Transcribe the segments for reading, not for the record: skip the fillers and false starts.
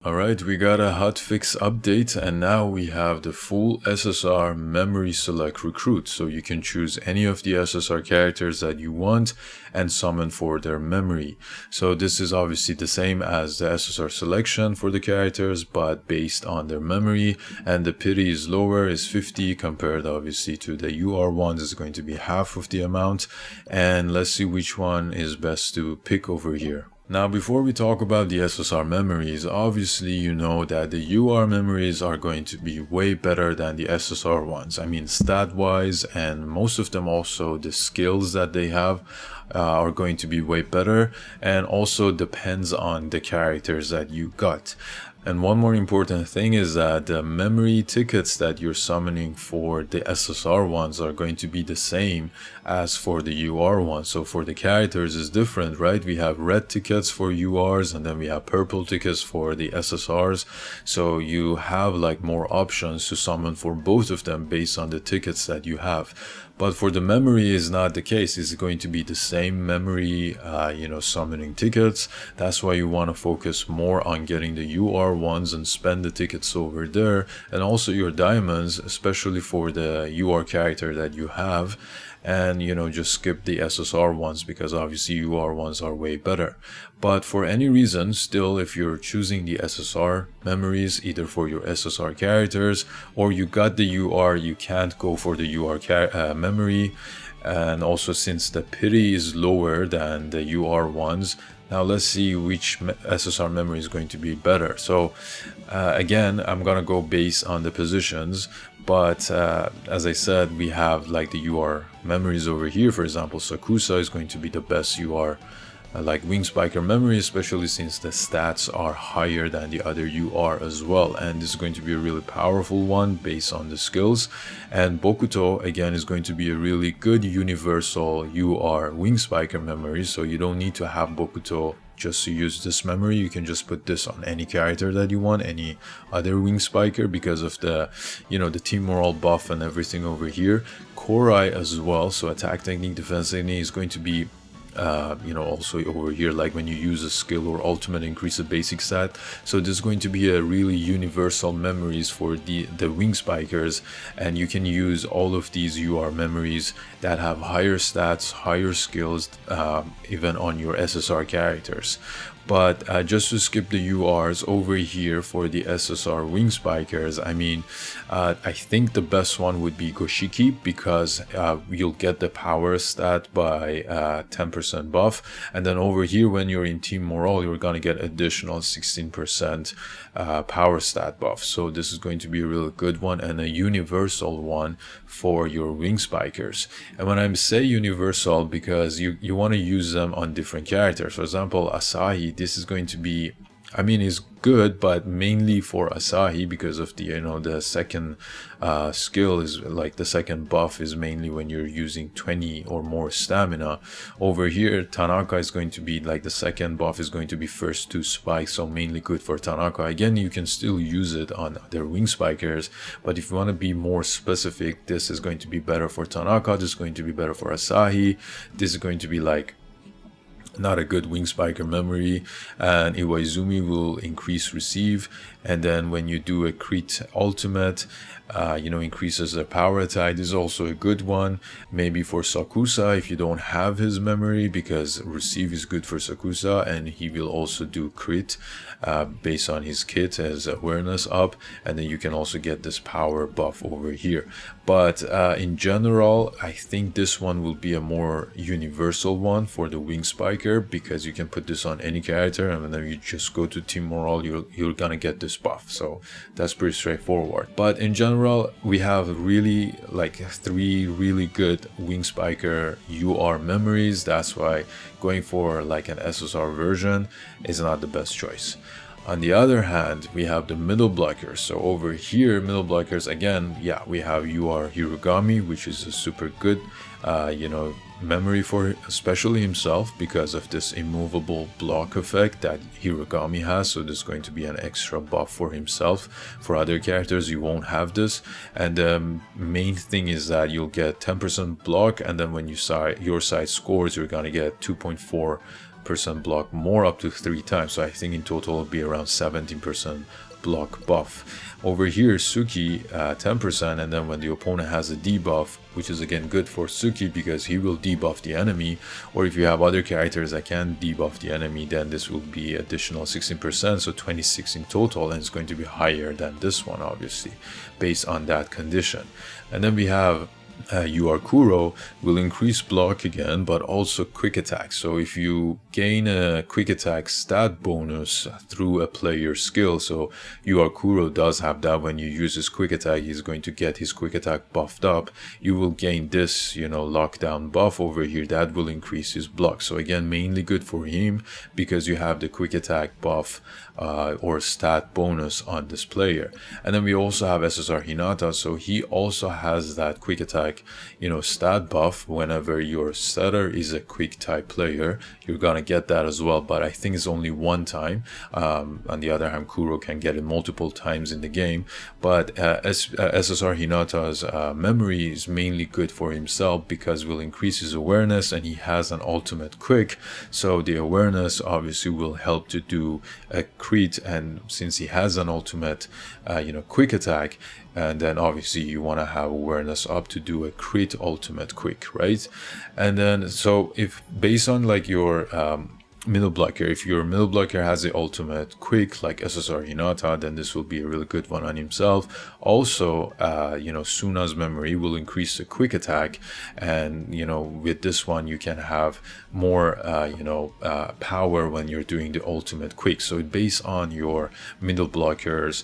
Alright, we got a hotfix update and now we have the full SSR memory select recruit. So you can choose any of the SSR characters that you want and summon for their memory. So this is obviously the same as the SSR selection for the characters, but based on their memory, and the pity is lower, is 50 compared obviously to the UR ones is going to be half of the amount. And let's see which one is best to pick over here. Now, before we talk about the SSR memories, obviously you know that the UR memories are going to be way better than the SSR ones. I mean, stat-wise, and most of them also, the skills that they have are going to be way better, and also depends on the characters that you got. And one more important thing is that the memory tickets that you're summoning for the SSR ones are going to be the same as for the UR ones. So for the characters is different, right? We have red tickets for URs and then we have purple tickets for the SSRs. So you have like more options to summon for both of them based on the tickets that you have. But for the memory is not the case. It's going to be the same memory, summoning tickets. That's why you want to focus more on getting the UR ones and spend the tickets over there. And also your diamonds, especially for the UR character that you have. And just skip the SSR ones because obviously UR ones are way better. But for any reason, still, if you're choosing the SSR memories, either for your SSR characters or you got the UR, you can't go for the UR memory. And also since the pity is lower than the UR ones, now let's see which SSR memory is going to be better. So again, I'm gonna go based on the positions, but as I said, we have like the UR memories over here. For example, Sakusa is going to be the best UR like wing spiker memory, especially since the stats are higher than the other UR as well, and this is going to be a really powerful one based on the skills. And Bokuto again is going to be a really good universal UR wing spiker memory, so you don't need to have Bokuto just to use this memory. You can just put this on any character that you want, any other wing spiker, because of the the team morale buff and everything over here. Korai as well, so attack technique, defense technique is going to be also over here, like when you use a skill or ultimate, increase the basic stat. So this is going to be a really universal memories for the wing spikers, and you can use all of these UR memories that have higher stats, higher skills, even on your SSR characters. But just to skip the URs over here for the SSR wing spikers, I mean, I think the best one would be Goshiki, because you'll get the power stat by 10% buff. And then over here, when you're in team morale, you're going to get additional 16% power stat buff. So this is going to be a really good one and a universal one for your wing spikers. And when I say universal, because you want to use them on different characters. For example, Asahi, this is going to be, I mean, it's good, but mainly for Asahi, because of the the second skill is like the second buff is mainly when you're using 20 or more stamina. Over here, Tanaka is going to be like the second buff is going to be first 2 spikes, so mainly good for Tanaka. Again, you can still use it on their wing spikers, but if you want to be more specific, this is going to be better for Tanaka, this is going to be better for Asahi, this is going to be like not a good wing spiker memory. And Iwaizumi will increase receive, and then when you do a crit ultimate, increases their power attack. This is also a good one, maybe for Sakusa if you don't have his memory, because receive is good for Sakusa, and he will also do crit based on his kit as awareness up, and then you can also get this power buff over here. But in general, I think this one will be a more universal one for the wing spiker, because you can put this on any character, and then you just go to team morale, you're gonna get this buff. So that's pretty straightforward. But in general, we have really like 3 really good wing spiker UR memories. That's why going for like an SSR version is not the best choice. On the other hand, we have the middle blockers. So over here, middle blockers, again, yeah, we have UR Hirugami, which is a super good memory for especially himself, because of this immovable block effect that Hirugami has. So there's going to be an extra buff for himself. For other characters, you won't have this. And the main thing is that you'll get 10% block, and then when your side scores, you're gonna get 2.4 10% block more up to 3 times. So I think in total it'll be around 17% block buff. Over here, Suki 10%, and then when the opponent has a debuff, which is again good for Suki because he will debuff the enemy, or if you have other characters that can debuff the enemy, then this will be additional 16%, so 26 in total, and it's going to be higher than this one obviously based on that condition. And then we have Kuro will increase block again, but also quick attack. So if you gain a quick attack stat bonus through a player skill, so Kuro does have that. When you use his quick attack, he's going to get his quick attack buffed up. You will gain this, lockdown buff over here that will increase his block. So again, mainly good for him because you have the quick attack buff or stat bonus on this player. And then we also have SSR Hinata, so he also has that quick attack stat buff. Whenever your setter is a quick type player, you're gonna get that as well, but I think it's only one time. On the other hand, Kuro can get it multiple times in the game, but SSR Hinata's memory is mainly good for himself because it will increase his awareness, and he has an ultimate quick, so the awareness obviously will help to do a crit, and since he has an ultimate quick attack, and then obviously you want to have awareness up to do a crit ultimate quick, right? And then so if based on like your middle blocker, if your middle blocker has the ultimate quick like SSR Hinata, then this will be a really good one on himself. Also Suna's memory will increase the quick attack, and with this one you can have more power when you're doing the ultimate quick. So based on your middle blockers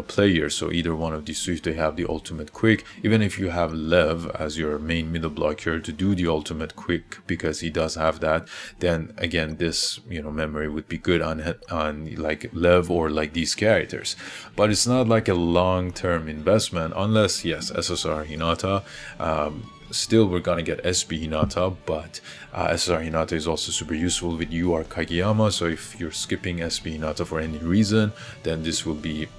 players, so either one of these two, if they have the ultimate quick, even if you have Lev as your main middle blocker to do the ultimate quick because he does have that, then again this memory would be good on like Lev or like these characters. But it's not like a long-term investment unless, yes, SSR Hinata, still we're gonna get SB Hinata, but SSR Hinata is also super useful with Kageyama, so if you're skipping SB Hinata for any reason, then this will be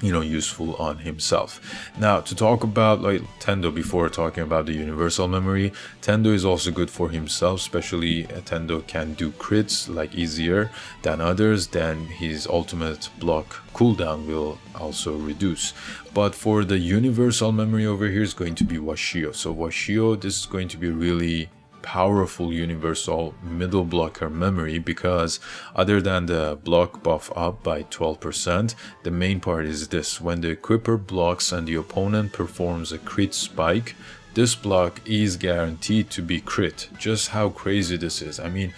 useful on himself. Now to talk about like Tendo before talking about the universal memory, Tendo is also good for himself, especially Tendo can do crits like easier than others, then his ultimate block cooldown will also reduce. But for the universal memory over here is going to be Washio. So Washio, this is going to be really powerful universal middle blocker memory because other than the block buff up by 12%, the main part is this: when the equipper blocks and the opponent performs a crit spike, this block is guaranteed to be crit. Just how crazy this is. I mean,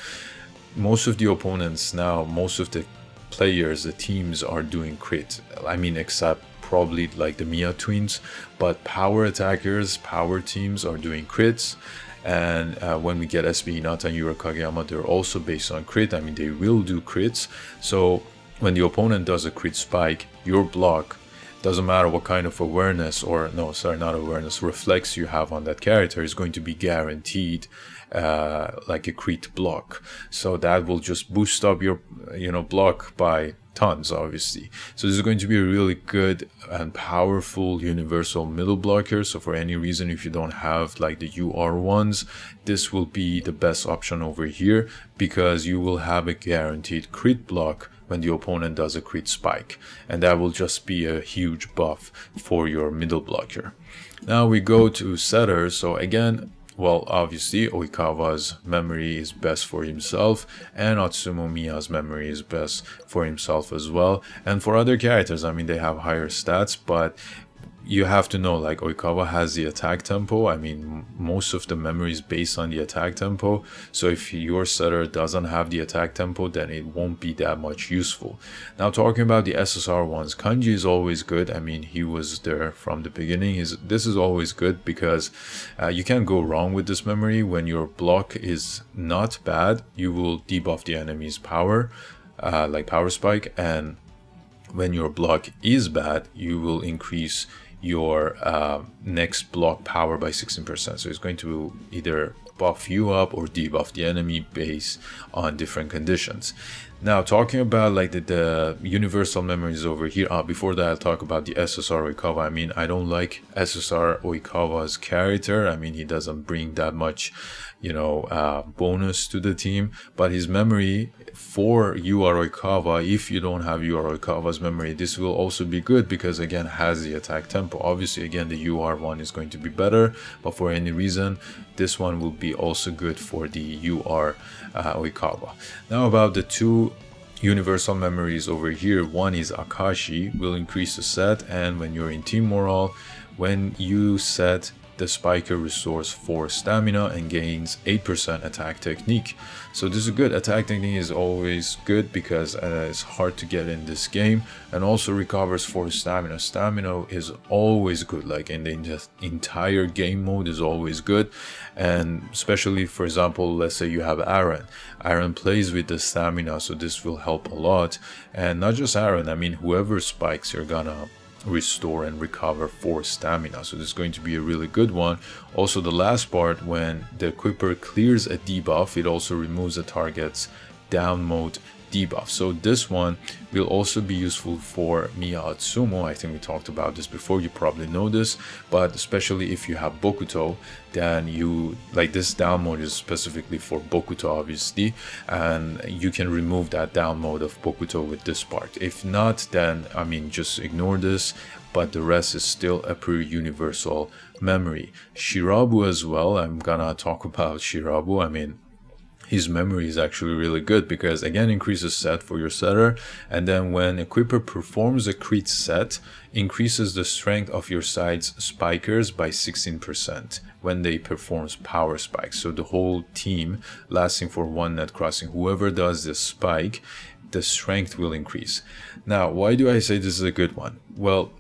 most of the opponents now, most of the players, the teams are doing crit. I mean, except probably like the Mia twins, but power attackers, power teams are doing crits. And when we get SB Hinata and Kageyama, they're also based on crit. I mean, they will do crits. So when the opponent does a crit spike, your block, doesn't matter what kind of awareness reflex you have on that character, is going to be guaranteed like a crit block. So that will just boost up your block by tons, obviously. So this is going to be a really good and powerful universal middle blocker. So for any reason, if you don't have like the UR ones, this will be the best option over here because you will have a guaranteed crit block when the opponent does a crit spike, and that will just be a huge buff for your middle blocker. Now we go to setters. So again, well, obviously Oikawa's memory is best for himself, and Atsumo Miya's memory is best for himself as well. And for other characters, I mean, they have higher stats, but you have to know, like, Oikawa has the attack tempo. I mean, most of the memory is based on the attack tempo. So if your setter doesn't have the attack tempo, then it won't be that much useful. Now, talking about the SSR ones, Kanji is always good. I mean, he was there from the beginning. This is always good because you can't go wrong with this memory. When your block is not bad, you will debuff the enemy's power, like power spike, and when your block is bad, you will increase your next block power by 16%. So it's going to either buff you up or debuff the enemy based on different conditions. Now, talking about like the universal memories over here. Before that, I'll talk about the SSR Oikawa. I mean, I don't like SSR Oikawa's character. I mean, he doesn't bring that much, bonus to the team. But his memory for UR Oikawa, if you don't have UR Oikawa's memory, this will also be good because again, has the attack tempo. Obviously, again, the UR one is going to be better, but for any reason, this one will be also good for the UR Oikawa. Now about the two universal memories over here. One is Akashi, will increase the set, and when you're in team morale, when you set, the spiker restores 4 stamina and gains 8% attack technique. So this is good. Attack technique is always good because it's hard to get in this game, and also recovers 4 stamina. Stamina is always good, like in the entire game mode is always good. And especially, for example, let's say you have Aaron plays with the stamina, so this will help a lot. And not just Aaron, I mean whoever spikes, you're gonna restore and recover 4 stamina, so this is going to be a really good one. Also, the last part, when the equipper clears a debuff, it also removes the target's down mode debuff. So this one will also be useful for Miya Atsumo. I think we talked about this before, you probably know this, but especially if you have Bokuto, then you like this down mode is specifically for Bokuto, obviously, and you can remove that down mode of Bokuto with this part. If not, then I mean just ignore this, but the rest is still a pretty universal memory. Shirabu as well, I'm gonna talk about Shirabu. I mean, his memory is actually really good because again, increases set for your setter, and then when equipper performs a crit set, increases the strength of your side's spikers by 16% when they performs power spikes. So the whole team lasting for 1 net crossing, whoever does this spike, the strength will increase. Now, why do I say this is a good one? Well,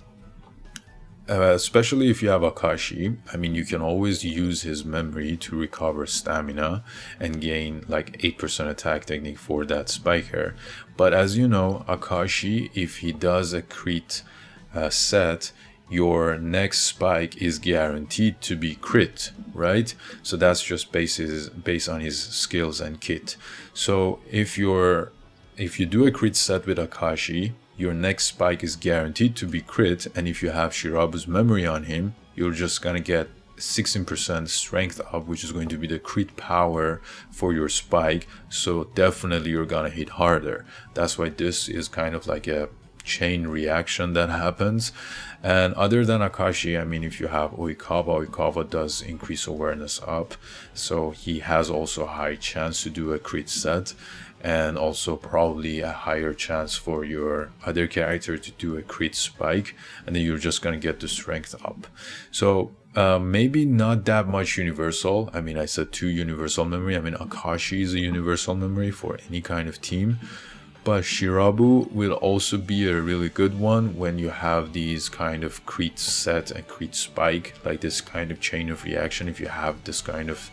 especially if you have Akashi, I mean, you can always use his memory to recover stamina and gain like 8% attack technique for that spiker. But as you know, Akashi, if he does a crit set, your next spike is guaranteed to be crit, right? So that's just based on his skills and kit. So if you do a crit set with Akashi, your next spike is guaranteed to be crit, and if you have Shirabu's memory on him, you're just gonna get 16% strength up, which is going to be the crit power for your spike. So definitely you're gonna hit harder. That's why this is kind of like a chain reaction that happens. And other than Akashi, I mean, if you have Oikawa does increase awareness up, so he has also a high chance to do a crit set, and also probably a higher chance for your other character to do a crit spike, and then you're just gonna get the strength up. So maybe not that much universal. I mean, I said 2 universal memory. I mean, Akashi is a universal memory for any kind of team, but Shirabu will also be a really good one when you have these kind of crit set and crit spike, like this kind of chain of reaction. If you have this kind of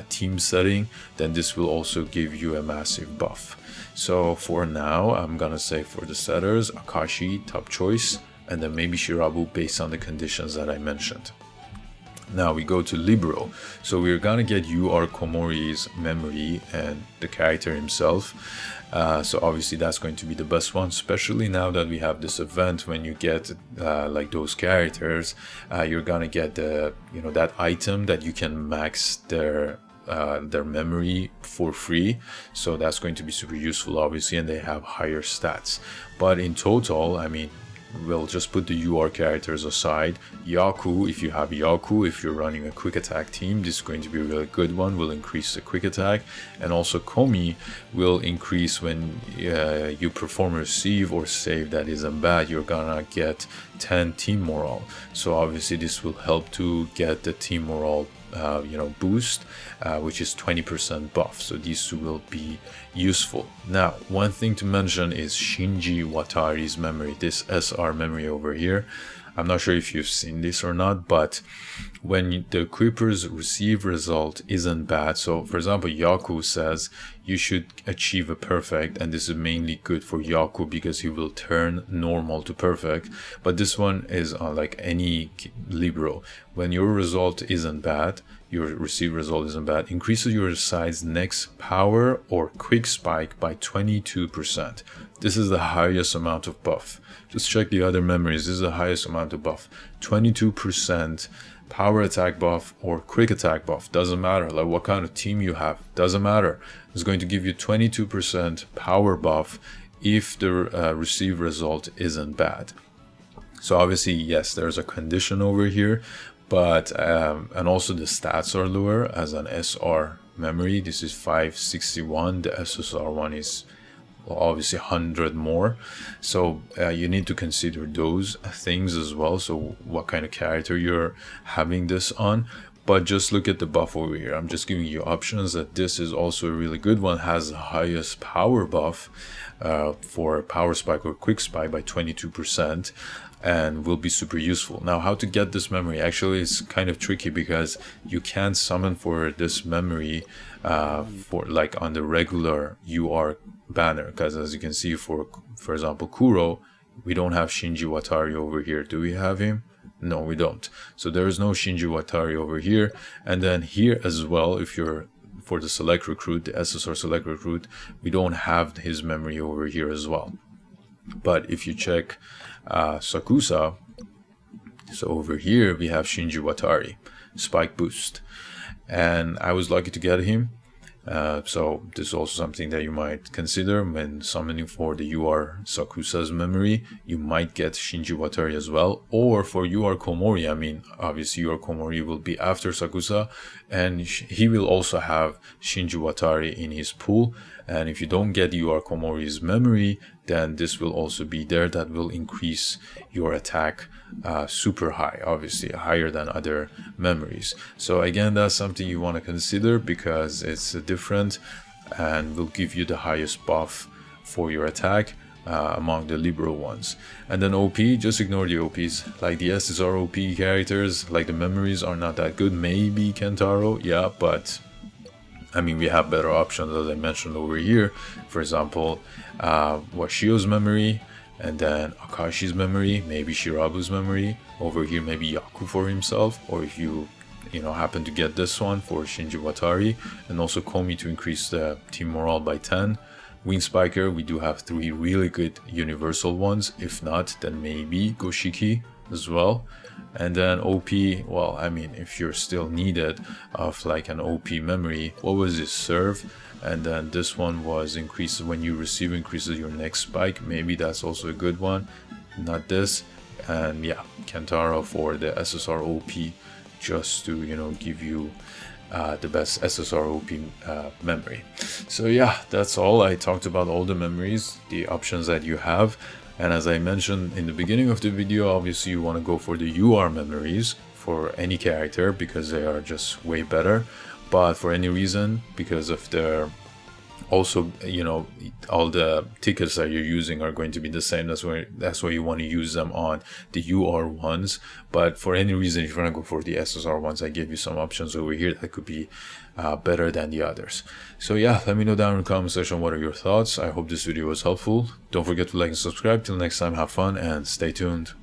team setting, then this will also give you a massive buff. So for now, I'm gonna say for the setters, Akashi top choice, and then maybe Shirabu based on the conditions that I mentioned. Now we go to Libero. So we're gonna get UR Komori's memory and the character himself. So obviously that's going to be the best one, especially now that we have this event. When you get like those characters, you're gonna get the that item that you can max their memory for free. So that's going to be super useful, obviously, and they have higher stats. But in total, I mean, we'll just put the UR characters aside. Yaku, if you have Yaku, if you're running a quick attack team, this is going to be a really good one, will increase the quick attack. And also Komi will increase when you perform a receive or save that isn't bad, you're gonna get 10 team morale. So obviously this will help to get the team morale boost, which is 20% buff. So these two will be useful. Now, one thing to mention is Shinji Watari's memory, this SR memory over here. I'm not sure if you've seen this or not, but when the equipper's receive result isn't bad, so for example, Yaku says you should achieve a perfect, and this is mainly good for Yaku because he will turn normal to perfect. But this one is like any Libero. When your result isn't bad, your received result isn't bad, increases your side's next power or quick spike by 22%. This is the highest amount of buff. Just check the other memories. This is the highest amount of buff. 22% power attack buff or quick attack buff. Doesn't matter. Like what kind of team you have. Doesn't matter. It's going to give you 22% power buff if the received result isn't bad. So obviously, yes, there's a condition over here, but and also the stats are lower as an SR memory. This is 561. The SSR one is obviously 100 more. So you need to consider those things as well. So what kind of character you're having this on. But just look at the buff over here. I'm just giving you options that this is also a really good one. Has the highest power buff for power spike or quick spike by 22%. And will be super useful. Now, how to get this memory actually is kind of tricky because you can't summon for this memory for like on the regular UR banner, because as you can see, for example Kuro, we don't have Shinji Watari over here. Do we have him? No, we don't. So there is no Shinji Watari over here. And then here as well, if you're for the select recruit, the SSR select recruit, we don't have his memory over here as well. But if you check Sakusa, so over here we have Shinji Watari, spike boost, and I was lucky to get him. So this is also something that you might consider when summoning for the UR Sakusa's memory. You might get Shinji Watari as well, or for UR Komori. I mean, obviously UR Komori will be after Sakusa, and he will also have Shinji Watari in his pool. And if you don't get UR Komori's memory, then this will also be there. That will increase your attack super high, obviously higher than other memories. So again, that's something you want to consider because it's different and will give you the highest buff for your attack among the Libero ones. And then OP, just ignore the OPs. Like the SSR OP characters, like the memories are not that good. Maybe Kentaro, yeah, but I mean, we have better options as I mentioned over here. For example, Washio's memory, and then Akashi's memory, maybe Shirabu's memory. Over here, maybe Yaku for himself, or if you happen to get this one for Shinji Watari, and also Komi to increase the team morale by 10. Wing Spiker, we do have 3 really good universal ones. If not, then maybe Goshiki as well. And then OP, well, I mean, if you're still needed of like an OP memory, what was this? Serve. And then this one was increases when you receive, increases your next spike. Maybe that's also a good one. Not this. And yeah, Kentaro for the SSR OP, just to give you the best SSR OP memory. So yeah, that's all. I talked about all the memories, the options that you have. And as I mentioned in the beginning of the video, obviously you want to go for the UR memories for any character because they are just way better. But for any reason, because of their also, all the tickets that you're using are going to be the same. That's why you want to use them on the UR ones. But for any reason, if you want to go for the SSR ones, I gave you some options over here that could be better than the others. So yeah, let me know down in the comment section what are your thoughts. I hope this video was helpful. Don't forget to like and subscribe. Till next time, have fun and stay tuned.